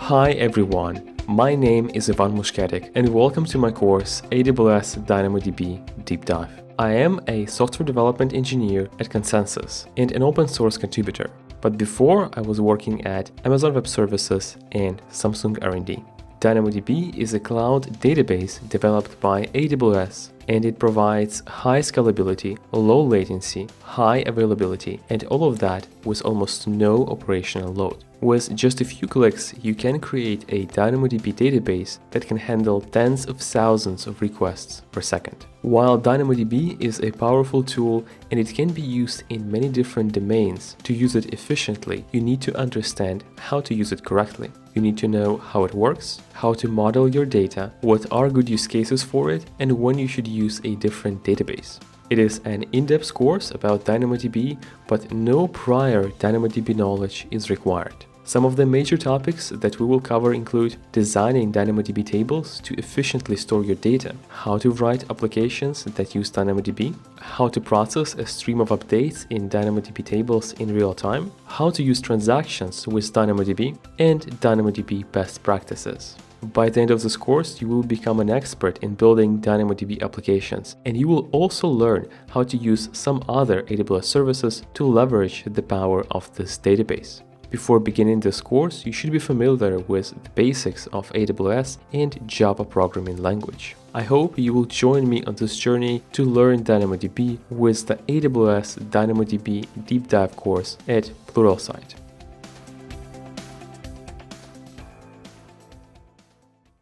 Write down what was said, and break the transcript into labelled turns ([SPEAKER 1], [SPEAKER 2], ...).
[SPEAKER 1] Hi everyone, my name is Ivan Mushketyk and welcome to my course AWS DynamoDB Deep Dive. I am a software development engineer at Consensus and an open source contributor, but before I was working at Amazon Web Services and Samsung R&D. DynamoDB is a cloud database developed by AWS, and it provides high scalability, low latency, high availability, and all of that with almost no operational load. With just a few clicks, you can create a DynamoDB database that can handle tens of thousands of requests per second. While DynamoDB is a powerful tool and it can be used in many different domains, to use it efficiently, you need to understand how to use it correctly. You need to know how it works, how to model your data, what are good use cases for it, and when you should use a different database. It is an in-depth course about DynamoDB, but no prior DynamoDB knowledge is required. Some of the major topics that we will cover include designing DynamoDB tables to efficiently store your data, how to write applications that use DynamoDB, how to process a stream of updates in DynamoDB tables in real time, how to use transactions with DynamoDB, and DynamoDB best practices. By the end of this course, you will become an expert in building DynamoDB applications, and you will also learn how to use some other AWS services to leverage the power of this database. Before beginning this course, you should be familiar with the basics of AWS and Java programming language. I hope you will join me on this journey to learn DynamoDB with the AWS DynamoDB Deep Dive course at Pluralsight.